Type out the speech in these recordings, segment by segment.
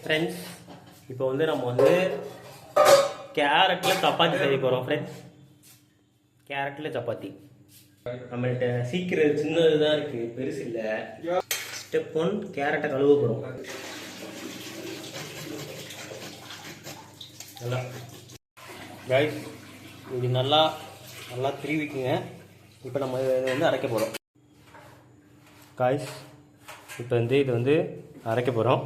Friends, இப்போ வந்து நம்ம வந்து கேரட்டில் சப்பாத்தி செய்ய போகிறோம் ஃப்ரெண்ட்ஸ். கேரட்டில் சப்பாத்தி நம்மள்கிட்ட சீக்கிரம் சின்னது தான் இருக்குது, பெருசு இல்லை. ஸ்டெப் 1, கேரட்டை கழுவ போகிறோம் நல்லா. கைஸ், இது நல்லா நல்லா திருவிக்குங்க. இப்போ நம்ம இதை வந்து அரைக்க போகிறோம். கைஸ், இப்போ வந்து இது வந்து அரைக்க போகிறோம்.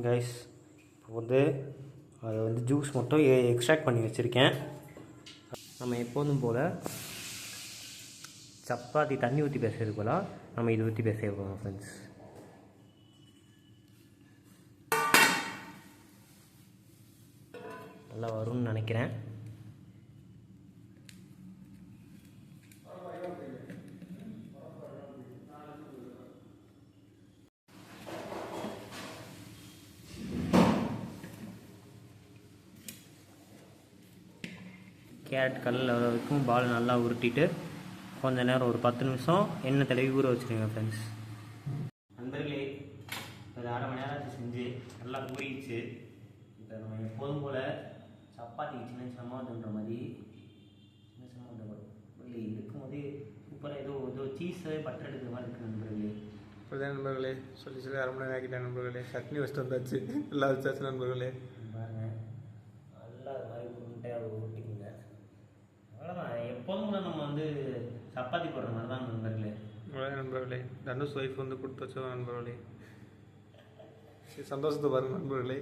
கைஸ், இப்போ வந்து அதை வந்து ஜூஸ் மட்டும் எக்ஸ்ட்ராக்ட் பண்ணி வச்சுருக்கேன். நம்ம எப்போதும் போல் சப்பாத்தி தண்ணி ஊற்றி பேசுறது போல் நம்ம இது ஊற்றி பேச போகிறோம் ஃப்ரெண்ட்ஸ். நல்லா வரும்னு நினைக்கிறேன். கேரட் கல்லில் வர வரைக்கும் பால் நல்லா உருட்டிட்டு கொஞ்சம் நேரம் ஒரு 10 நிமிஷம் எண்ணெய் தடவி ஊற வச்சுருங்க ஃப்ரெண்ட்ஸ். நண்பர்களே, ஒரு அரை மணி நேரம் செஞ்சு நல்லா ஊறிடுச்சு. இப்போ நம்ம எப்போதும் போல் சப்பாத்தி சின்ன சின்னமாக தோன்ற மாதிரி சின்ன சின்னமாக உள்ளே இருக்கும்போது சூப்பராக ஏதோ சீஸு பட்டர் எடுக்கிற மாதிரி இருக்குது நண்பர்களே. இப்போதான் நண்பர்களே சொல்லி அரை மணி நேரம் ஆக்கிட்டேன் நண்பர்களே. சட்னி வச்சுட்டு வந்தாச்சு, நல்லா வச்சாச்சு நண்பர்களே. பாருங்கள், நல்லா அது மாதிரி உருண்டையாக ஊட்டிக்குங்க. அவ்வளோதான், எப்போதும் கூட நம்ம வந்து சப்பாத்தி போடுற மாதிரி தான் நண்பர்களே. அவ்வளோதான் நண்பர்களே. தனுஷ் ஒய்ஃப் வந்து கொடுத்து வச்சோம் நண்பர்களே. சந்தோஷத்தை பாருங்க நண்பர்களே.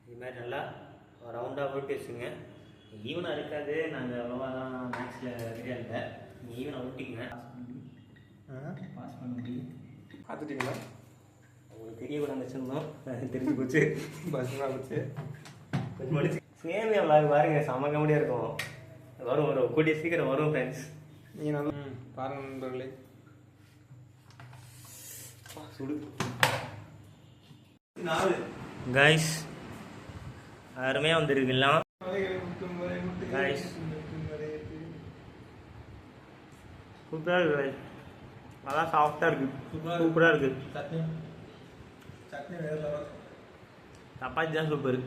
இது மாதிரி நல்லா ரவுண்டாக போட்டு வச்சுங்க. ஈவனாக இருக்காது, நாங்கள் அவ்வளோவா தான் மேக்ஸில் ரெடியாக இல்லை. நீங்கள் ஈவனாக ஊட்டிக்குங்க. பாஸ் பண்ண முடியும். பார்த்துட்டிங்களா? உங்களுக்கு தெரியக்கூடாது வச்சுருந்தோம், தெரிஞ்சு போச்சு. பஸ்ஸாக போச்சு. கொஞ்சம் முடிச்சு சேமியா விளாக் பாருங்க, செம கமெடியாக இருக்கும். வரும் கூடிய சீக்கிரம் வரும் ஃப்ரெண்ட்ஸ். நீங்கள் நல்லா பாருங்க நண்பர்களே. சுடு கைஸ், அருமையாக வந்துருக்கலாம் கைஸ். சூப்பராக இருக்குது கைஸ், நல்லா சாஃப்டாக இருக்குது, சூப்பராக இருக்குது. சட்னி சப்பாத்தி தான் சூப்பர்.